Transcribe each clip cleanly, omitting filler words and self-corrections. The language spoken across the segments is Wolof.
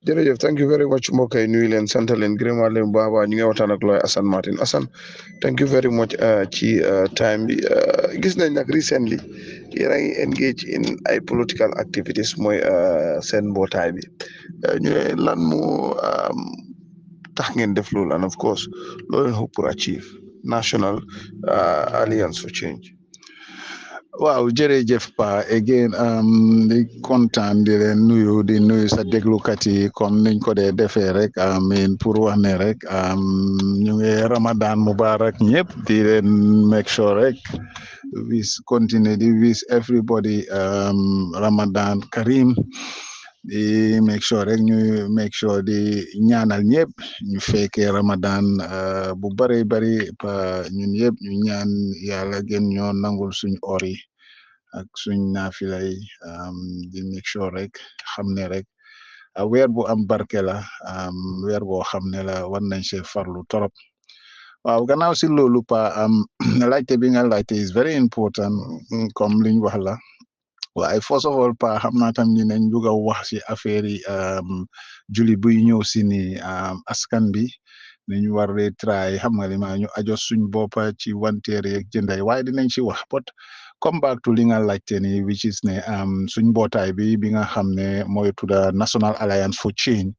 jërëjëf thank you very much mbokk yi nuyu leen sant leen gërëmaat leen bu baax a baax ñu ngi waxtaan ak looy Assane Martin Assane thank you very much ci time bi gis nañ nag recently yéen a ngi engage in ay political activities mooy seen mbootaay bi ñu ne lan moo tax ngeen def loolu and of course loolu leen hope pour achieve National Alliance for Change. waaw jërëjëf Pa again di kontaan di leen nuyu di nuyu sa déglukat yi comme niñ ko dee defee rek amin pour wax ne rek ñu ngi Ramadan Mubarak ñëpp di leen make sure rek continue di wish everybody Ramadan Karim di make sure rek ñu make sure di ñaanal ñëpp ñu fekkee Ramadan bu bari Pa ñun yëpp ñu ñaan yàlla gën ñoo nangul suñ or yi ak suñ naafila yi di make sure rek xam ne rek weer bu am barke la weer boo xam ne la war nañ see farlu torop waaw gannaaw si loolu Pa laajte bi nga laajte is very important comme liñ wax la waaye first of all Pa xam naa tam ni nañ bugg a wax si affaire yi julli buy ñëw si ni askan bi nañ war de try xam nga li ma ñu ajo suñ boppa ci wanteer yeeg jënday waaye dinañ si wax but come back to li nga laajte ni which is ne suñ mbootaay bi nga xam ne mooy tudda National Alliance for Change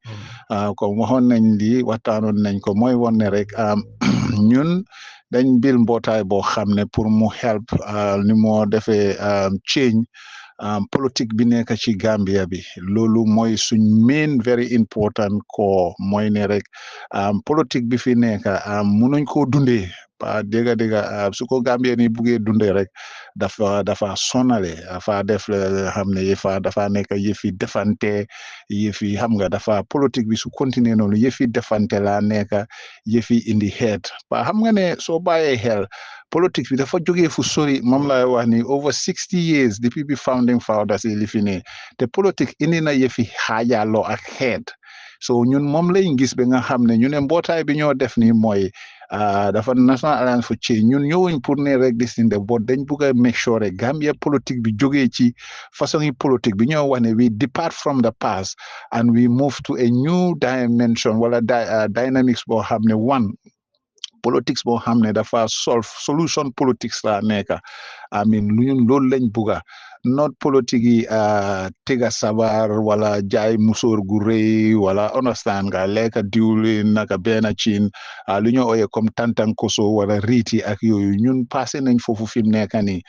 comme waxoon nañ li waxtaanoon nañ ko mooy woon ne rek ñun dañ bil mbootaay boo xam ne pour mu help ni moo defee change politique bi nekk ci Gambia bi loolu mooy suñ main very important ko mooy ne rek politique bi fi nekk munuñ koo dundee Pa dégga su ko Gambia ni buggee dundee rek dafa sonale dafa def xam ne dafa nekk yëfi defante yëfi xam nga dafa politique bi su continuer noonu yëfi defante la nekk yëfi indi xeet Pa xam nga ne soo bàyyee xel politique bi dafa jógee fu sori moom lay wax ni over 60 years depuis bi founding fathers yi li fi ne te politique indi na yëfi xaajaloo ak xeet so ñun moom lañ gis ba nga xam ne ñu ne mbootaay bi ñoo def ni mooy dafa National Alliance for Change ñun ñëwuñ pour ne rek disinde boo dañ bugg a make sure rek Gambia politique bi jógee ci façon yi politique bi ñoo wax ne we depart from the past and we move to a new dimension wala dynamics boo xam ne one politics boo xam ne dafa solution politics la nekk I mean ñun loolu lañ bugga not politique yi tega sabar wala jaay musóor gu rëy wala understand nga lekka diwlin naka benn cin lu ñu ooyee comme tantankoso wala riiti ak yooyu ñun passé nañ foofu fi mu nekk nii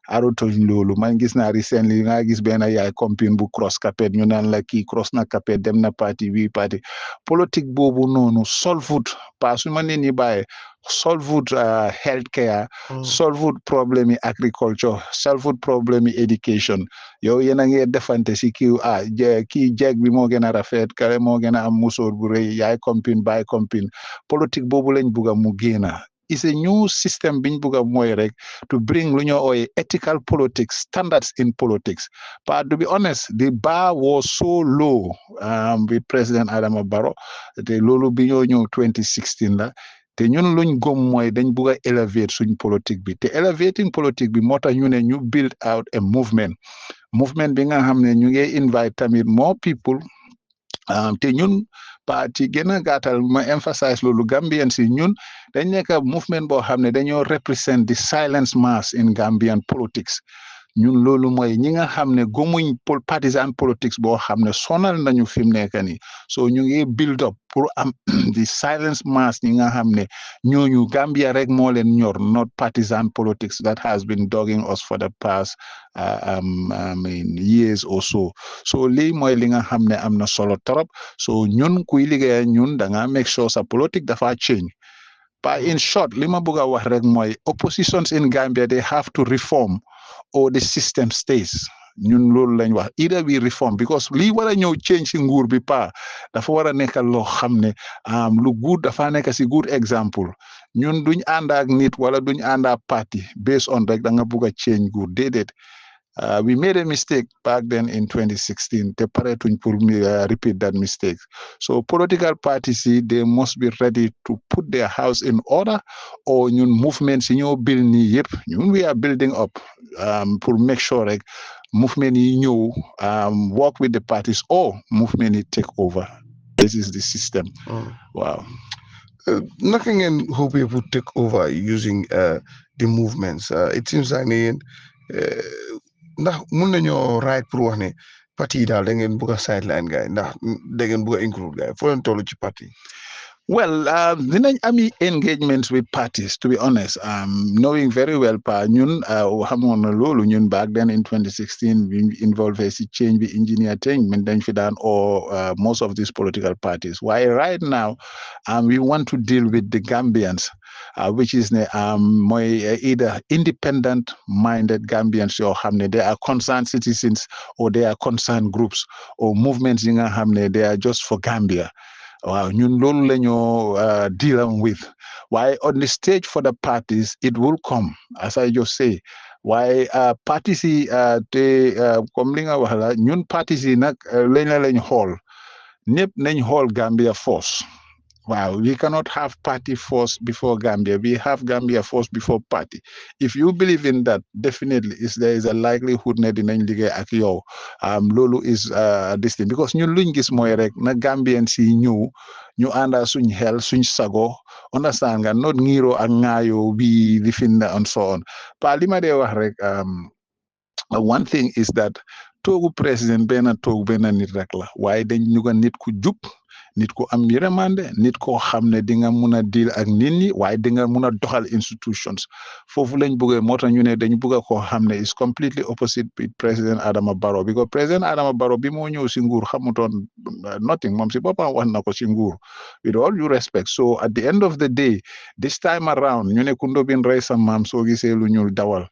arotoñ loolu man gis naa recently nga gis benn yaay compine bu cross capet ñu naan la kii cross na capet dem na parti bi parti politique boobu noonu solvut pas su ma nee ni bàyyi solvut healthcare solvut problème yi agriculture solvut problème yi education yow yéen a ngi defante si kii kii jeeg bi moo gën a rafet kare moo gën a am musóor bu rëy yaay compine bàyyi compine politique boobu lañ bugga mu génna is a new system biñ bugga mooy rek to bring lu ñoo ooye ethical politics standards in politics but to be honest the bar was so low with President Adama Barrow te loolu bi ñoo ñëw 2016 la te ñun luñ gom mooy dañ bugg a elevate suñ politique bi te elevating politique bi moo tax ñu ne ñu build out a movement bi nga xam ne ñu ngi invite tamit more people te ñun parti gën a gàttal ma emphasize loolu Gambian si ñun dañ nekk movement boo xam ne dañoo represent the silence mass in Gambian politics ñun loolu mooy ñi nga xam ne gomuñ partisan politics boo xam ne sonal nañu fi mu nekk nii so ñu ngi build up pour am the silence mass ñi nga xam ne ñooñu Gambia rek moo leen ñor not partisan politics that has been dogging us for the past years or so lii mooy li nga xam ne am na solo trop so ñun kuy liggéey ñun da nga make sure sa politique dafa change but in short li ma bëgg a wax rek mooy oppositions in Gambia they have to reform or the system stays ñun loolu lañ wax either we reform because lii war a ñëw change si nguur bi pa dafa war a nekk loo xam ne lu good dafa nekk si good example ñun duñ ànd ak nit wala duñ ànd ak parti based on rek da nga bugg a change nguur déedéet we made a mistake back then in 2016 te paretuñ pour repeat that mistake so political parties they must be ready to put their house in order or ñun movement si ñoo build nii yëpp ñun we are building up pour make sure rek movement yi ñëw work with the parties or movement yi take over this is the system. Wow. Naka ngeen hopee pour take over using the movements it seems like ne yéen ndax mun nañoo right pour wax ne parti yi daal da ngeen bugg a sideline gars yi ndax da ngeen bugg a include gars yi foo leen toll ci parti. Well, dinañ ami engagements with parties, to be honest. Knowing very well, pa ñun xamoon na loolu ñun back then in 2016 we involved si change bi engineer thing min dañ fi daan or most of these political parties. Why right now we want to deal with the Gambians, which is either independent minded Gambians yoo xam ne they are concerned citizens or they are concerned groups or movements yi nga xam ne they are just for Gambia. Wow, ñun loolu la ñoo dealing with. Why on the stage for the parties it will come, as I just say. Why parties yi te comme li nga wax la ñun parties yi nag lañ xool ñëpp nañ xool Gambia first. Wow, we cannot have party first before Gambia. We have Gambia first before party. If you believe in that, definitely there is a likelihood ne dinañ liggéey ak yow. Loolu is this thing because ñun luñ gis mooy rek na Gambian si ñu ànda suñ xel suñ sago understand nga not ngiro ak ngaayo bi li fin and so on. Pa li ma dee wax rek one thing is that toogu président benn nit rek la waaye dañ ñu nit ku jub nit ko am yërmande nit ko xam ne di nga mun a deal ak nit ñi waaye di nga mun a doxal institutions foofu lañ bëggee moo tax ñu ne dañ bëgg koo xam ne is completely opposite with président Adama Barrow because président Adama Barrow bi moo ñëw si nguur xamutoon nothing moom si boppam wax na ko si nguur with all due respect so at the end of the day this time around ñu ne ku ndóbin rey sa maam soo gisee lu ñuul dawal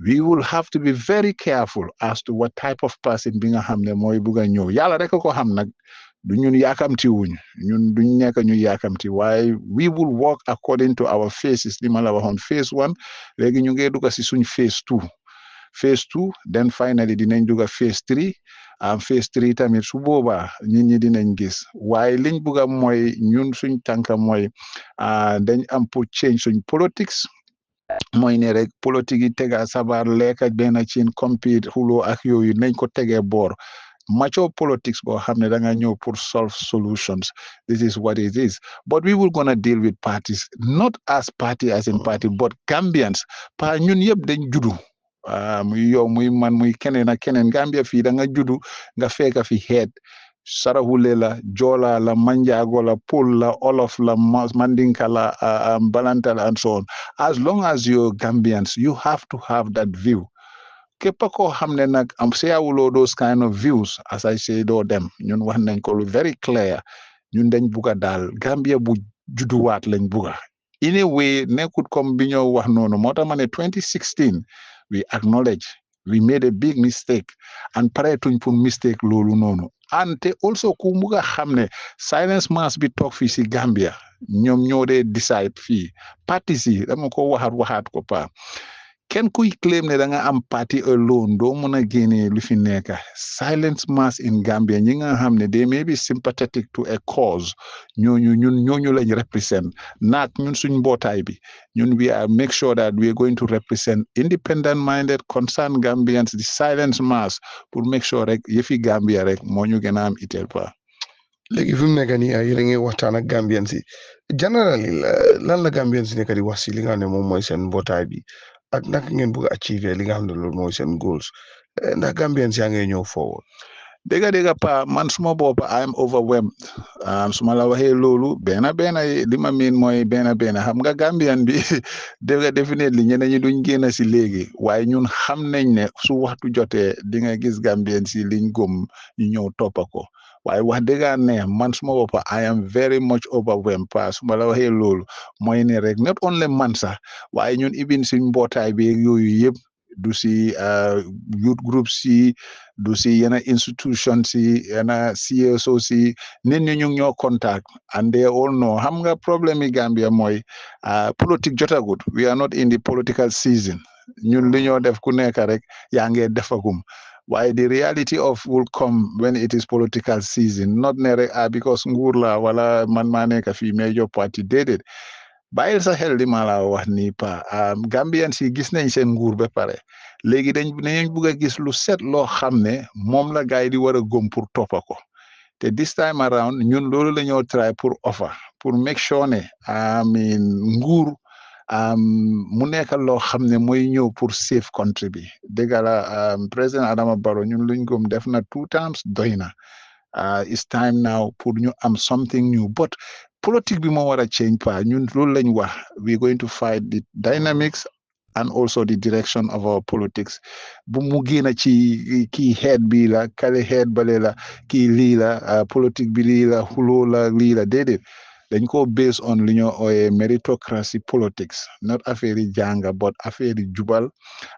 we will have to be very careful as to what type of person bi nga xam ne mooy bëgg a ñëw yàlla rek ko xam nag du ñun yaakamti wuñ ñun duñ nekk ñu yaakamti waaye we will work according to our phases li ma la waxoon phase 1 léegi ñu ngi dugg si suñ phase 2 then finally dinañ dugg phase 3 phase 3 tamit su boobaa nit ñi dinañ gis waaye liñ bugg a mooy ñun suñ tànka mooy dañ am pour change suñ politics mooy ne rek politique yi tega sabar lekka benn cin compete xuloo ak yooyu nañ ko tegee boor mature politics boo xam ne da nga ñëw pour solve solutions this is what it is but we will gonna deal with parties not as party as in party but Gambians pa ñun yëpp dañ judu muy yow muy man muy keneen ak keneen Gambia fii da nga judu nga fekk fi xeet Sarahule la Jola la Manjago la Pol la Olof la Mandinka la Balanta la and so on as long as you're Gambians you have to have that view képp koo xam ne nag am seeyawuloo those kind of views as I say doo dem ñun wax nañ ko lu very clear ñun dañ bugga daal Gambia bu judduwaat lañ bugga in a way nekkut comme bi ñoo wax noonu moo tax ma ne 2016 we acknowledge we made a big mistake and paretuñ pour mistake loolu noonu ante also ku bugga xam ne silence mass bi toog fii si Gambia ñoom ñoo dee decide fii parties yi dama ko waxaat ko pa kenn kuy claim ne da nga am party alone doo mën a génnee lu fi nekk silence mass in Gambia ñi nga xam ne they may be sympathetic to a cause ñooñu lañ represent naak ñun suñ mbootaay bi ñun we are make sure that we are going to represent independent minded concerned Gambians the silence mass pour make sure rek yëfi Gambia rek moo ñu gën a am itteel pa léegi fi mu nekk nii yéen a ngi waxtaan ak Gambians yi generally lan la Gambians yi nekk di wax si li nga xam ne moom mooy seen mbootaay bi ak naka ngeen bëgg a achieve li nga xam ne loolu mooy seen goals ndax Gambians yaa ngi ñëw forward. dégg pa man suma bopp I am overwhelmed suma la waxee loolu benn li ma miin mooy benn xam nga Gambian bi dégg definitely ñeneen ñi duñ génn si léegi waaye ñun xam nañ ne su waxtu jotee di nga gis Gambian si liñ gëm ñu ñëw toppa ko waaye wax dëgg ne man suma bopp I am very much overwhelmed pa suma la waxee loolu mooy ne rek not only man sax waaye ñun even suñ mbootaay bi yooyu yëpp du si youth group si du si yenn institution si yenn CSO si nit ñi ñu ñoo contact and they all know xam nga problème yi Gambia mooy politique jotagut we are not in the political season ñun li ñoo def ku nekk rek yaa ngi defagum waaye the reality of will come when it is political season not ne rek because nguur la wala man maa nekk fii major party déedéet bàyyil sa xel di ma la wax nii pa Gambian si gis nañ seen nguur ba pare léegi dañ bëgg a gis lu set loo xam ne moom la gaay di war a gëm pour toppa ko te this time around ñun loolu la ñoo try pour offer pour make sure ne I mean nguur mu nekk loo xam ne mooy ñëw pour save country bi dëgg la président Adama Barrow ñun luñ gëm def na 2 terms doy na it's time now pour ñu am something new but politique bi moo war a change pa ñun loolu lañ wax we going to fight the dynamics and also the direction of our politics bu mu génn ci kii head bi la kale head bale la kii lii la politique bi lii la xuloo la lii la déedéet dañ ko based on li ñoo ooyee meritocracy politics not affaire yi jànga but affaire yi jubal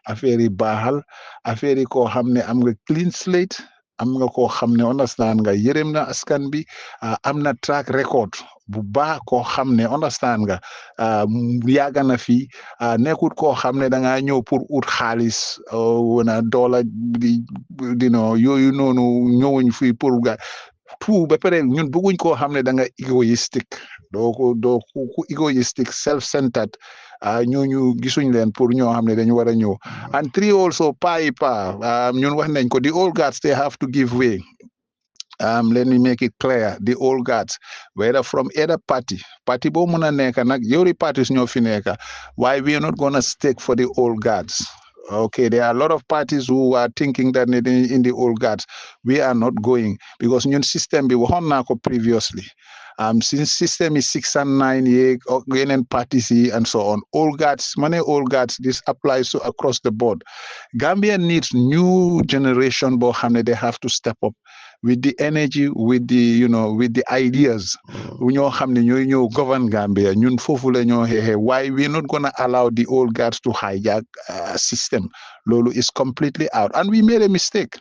affaire yi baaxal affaire yi koo xam ne am nga clean slate am nga koo xam ne understand nga yërëm na askan bi am na track record bu baax koo xam ne understand nga yàgg na fi nekkut koo xam ne da ngaa ñëw pour ut xaalis wala doola di dino yooyu noonu ñëwuñ fii pour ga tout ba pare ñun bëgguñ koo xam ne da nga égoïstique doo ku égoïstique self-centered ñooñu gisuñ leen pour ñoo xam ne dañu war a ñëw and 3 also pa ñun wax nañ ko the old guards they have to give way. Let me make it clear the old guards whether from either party boo mën a nekk nag yori parties ñoo fi nekk why we are not gonna stick for the old guards. Okay, there are a lot of parties who are thinking that in the old guards we are not going because ñun system bi waxoon naa ko previously since system is 6 and 9 years yeneen parties and so on old guards old guards this applies to across the board. Gambia needs new generation boo xam ne they have to step up with the energy with the with the ideas ñoo xam ne ñooy ñëw govern Gambia ñun foofu la ñoo xeexee why we not gonna allow the old guards to hijack system loolu is completely out and we made a mistake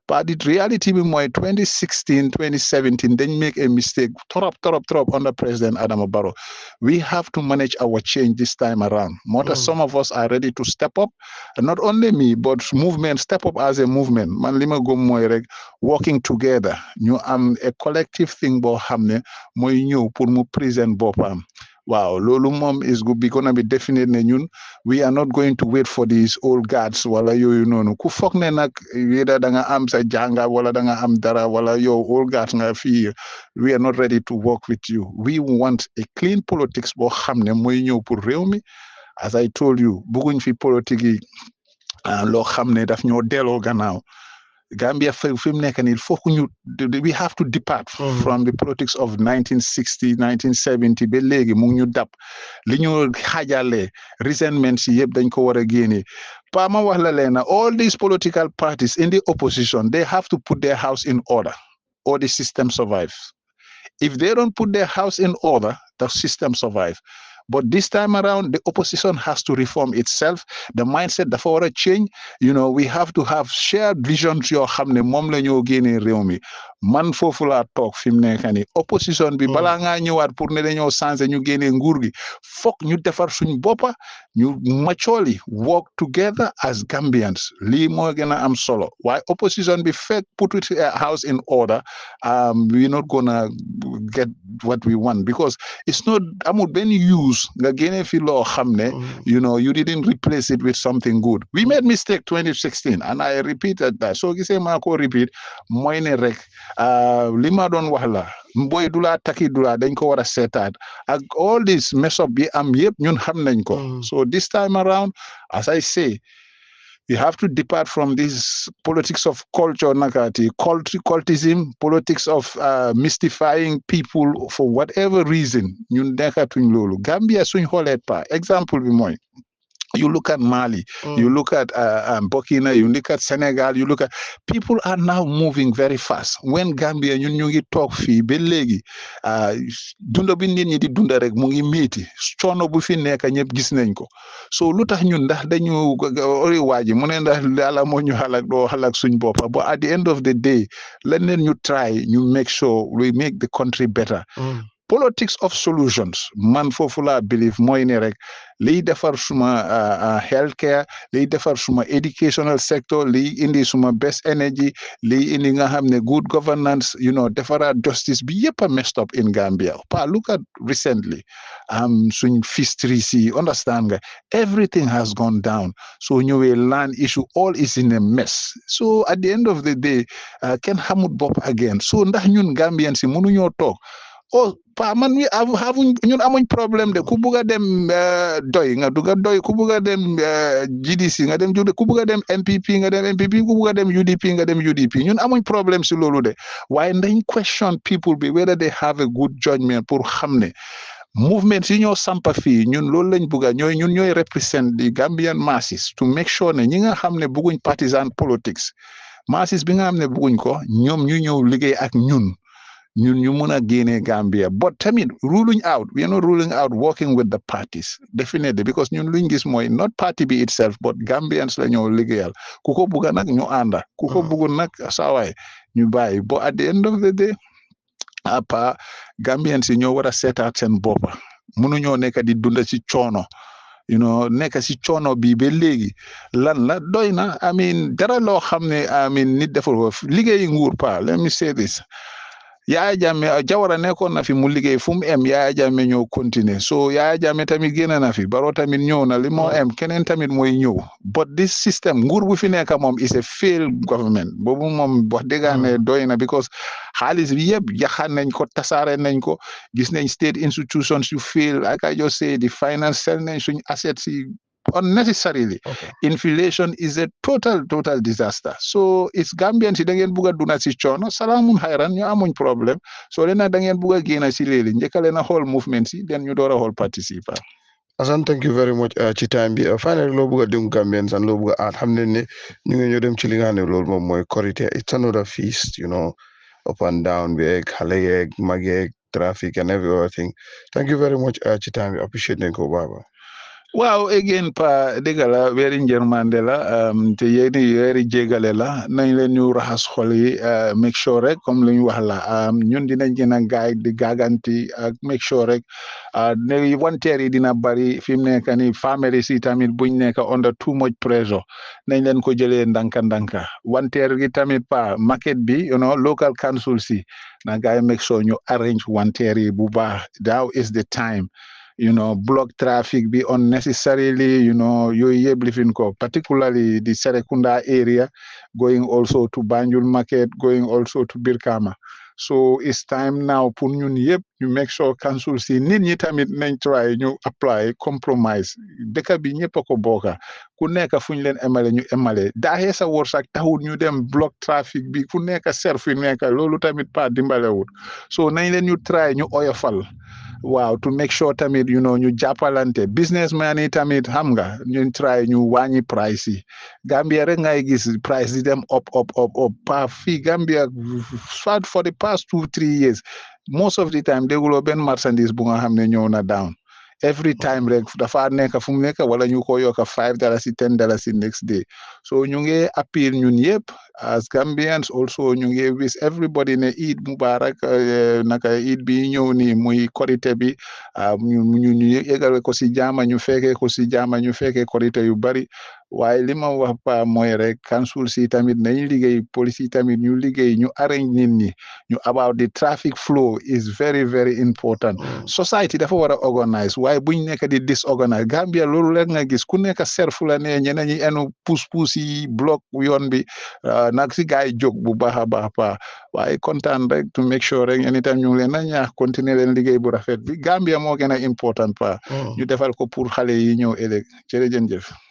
but the reality bi mooy 2016 2017 dañ make a mistake trop under President Adama Barrow. We have to manage our change this time around moo tax some of us are ready to step up and not only me but movement step up as a movement man li ma gëm mooy rek working together ñu am a collective thing boo xam ne mooy ñëw pour mu present boppam waaw loolu moom is gonna be definite ne ñun we are not going to wait for these old guards wala yooyu noonu ku foog ne nag weda da nga am sa jànga wala da nga am dara wala yow old guards nga fii we are not ready to work with you. We want a clean politics boo xam ne mooy ñëw pour réew mi as I told you bëgguñ fi politique yi loo xam ne daf ñoo delloo gannaaw Gambia fi mu nekk nii foog ñu we have to depart from the politics of 1960 1970 ba léegi mu ngi ñu dab li ñu xaajalee resentment si yëpp dañ ko war a génne pa ma wax la leen all these political parties in the opposition they have to put their house in order or the system survives. If they don't put their house in order the system survive. But this time around, the opposition has to reform itself. The mindset dafa war a change. We have to have shared visions yoo xam ne moom la ñoo génnee réew mi man foofu laa toog fi mu nekk nii opposition bi balaa ngaa ñëwaat pour ne dañoo changer ñu génnee nguur gi foog ñu defar suñ boppa ñu maturely work together as Gambians lii moo gën a am solo waaye opposition bi fekk put it house in order we're not gonna get what we want because it's not amul benn use nga génne fi loo xam ne you didn't replace it with something good. We made mistake 2016 and I repeated that so gisee maa ko repeat mooy ne rek li ma doon wax la mboy dula taki dula dañ ko war a seetaat ak all this mess up bi am yëpp ñun xam nañ ko so this time around as I say we have to depart from this politics of culture nakati cultism politics of mystifying people for whatever reason ñun nekkatuñ loolu Gambia suñ xoolee pa exemple bi mooy you look at Mali, you look at Burkina, you look at Senegal, you look at people are now moving very fast. When Gambia ñun ñu ngi toog fii ba léegi dunda bi nit ñi di dunda rek mu ngi métti coono bu fi nekk ñëpp gis nañ ko so lu tax ñun ndax dañu ori waaji mu ne ndax Yàlla moo ñu xalak doo xalak suñ boppa but at the end of the day leneen ñu try ñu make sure we make the country better politics of solutions man foofu laa believe mooy ne rek liy defar suma healthcare liy defar suma educational sector liy indi suma best energy liy indi nga xam ne good governance defaraat justice bi yëpp a messed up in Gambia look at recently suñ fisheries yi understand nga everything has gone down so ñëwee land issue all is in a mess so at the end of the day kenn xamut bopp again so ndax ñun Gambian si mënuñoo toog man ñun amuñ problème de ku bugg a dem doy nga duga doy ku bugg a dem GDC nga dem ku bugg a dem MPP nga dem MPP ku bugg a dem UDP nga dem UDP ñun amuñ problème si loolu de waaye ndañ question people bi whether they have a good judgment pour xam ne movement si ñoo sampa fii ñun loolu lañ bugga ñooy represent the Gambian masses to make sure ne ñi nga xam ne bugguñ partisan politics masses bi nga xam ne bugguñ ko ñoom ñu ñëw liggéey ak ñun ñu mën a génnee Gambia but tamit ruling out we are not ruling out working with the parties definitely because ñun luñ gis mooy not party bi itself but Gambians la ñoo liggéeyal ku ko bugga nag ñu ànda ku ko bugul nag saawaay ñu bàyyi but at the end of the day Gambians yi ñoo war a seetaat seen boppa mënuñoo nekk di dunda ci coono nekk si coono bi ba léegi lan la doy na dara loo xam ne nit deful ko liggéeyi nguur let me say this Yaya Jammeh Jawara nekkoon na fi mu liggéey fu mu Yaya Jammeh ñëw continuer so Yaya Jammeh tamit génn na fi Barrow tamit ñëw na li moo keneen tamit mooy ñëw but this system nguur bu fi nekk moom is a failed government boobu moom wax dëgg ne doy na because xaalis bi yëpp yaxaan nañ ko tasaare nañ ko gis nañ state institutions yu fail like I just say the finance sell nañ suñ assets yi unnecessarily inflation is a total disaster so it's Gambian si da ngeen bugg a duna si coono salaamun xayran ñu amuñ problème so leen da ngeen bugg a génn si léegi njëkkale na xool movement si den ñu door a xool participer Assane thank you very much ci time bi finally loo bugg a dénk Gambians and loo bugg a aat xam ne ne ñu ngi ñoo dem ci li nga xam ne loolu moom mooy korité it's another feast up and down bi ak xale yeeg mag yeeg traffic and everything thank you very much ci time bi appreciate nañ ko baba waaw again dëgg la weeri njërmande la te yéeni weeri jégale la nañ leen ñu raxas xol yi make sure rek comme lu ñu wax la ñun dinañ gën a gaay di gaaganti ak make sure rek ne wanteer yi dina bari fi mu nekk ni family si tamit buñ nekk under too much pressure nañ leen ko jëlee ndanka wanteer gi tamit market bi local council si na gaay make sure ñu arrange wanteer yi bu baax now is the time block traffic be unnecessarily, you lifin ko, particularly the Serekunda area, going also to Banjul Market, going also to Birkama. So it's time now pour ñun yëpp ñu make sure council si nit ñi tamit nañ try ñu apply compromise dëkk bi ñëpp a ko bokka ku nekk fu ñu leen emale ñu emale daaxee sa wërsëg taxul ñu dem block trafic bi ku nekk ser fi nekk loolu tamit dimbalewut so nañ leen ñu try ñu oyofal waaw to make sure tamit ñu jàppalante businessman yi tamit xam nga ñu try ñu wàññi price yi Gambia rek ngay gis price di dem up fii Gambia for the past 2-3 years most of the time dégguloo benn marchandise bu nga xam ne ñëw na down every time rek dafa nekk fu mu nekk wala ñu ko yokk $5 $10 next day so ñu ngi appeal ñun yëpp as Gambians also ñu ngi wish everybody ne Eid Mubarak naka Eid bi ñëw ni muy korité bi ñu yegale ko si jaama ñu fekkee ko si jaama ñu fekkee korité yu bari waaye li ma wax mooy rek council si tamit nañ liggéey police yi tamit ñu liggéey ñu arrange nit ñi ñu about the traffic flow is very very important society dafa war a organize waaye buñ nekk di disorganize Gambia loolu rek nga gis ku nekk serfu la ne ñeneen ñi enu puus yi block yoon bi nag si gaay jóg bu baax a baax waaye kontaan rek to make sure rek anytime ñu ngi leen a ñaax continuer leen liggéey bu rafet bi Gambia moo gën a important ñu defal ko pour xale yi ñëw ëllëg jërëjëf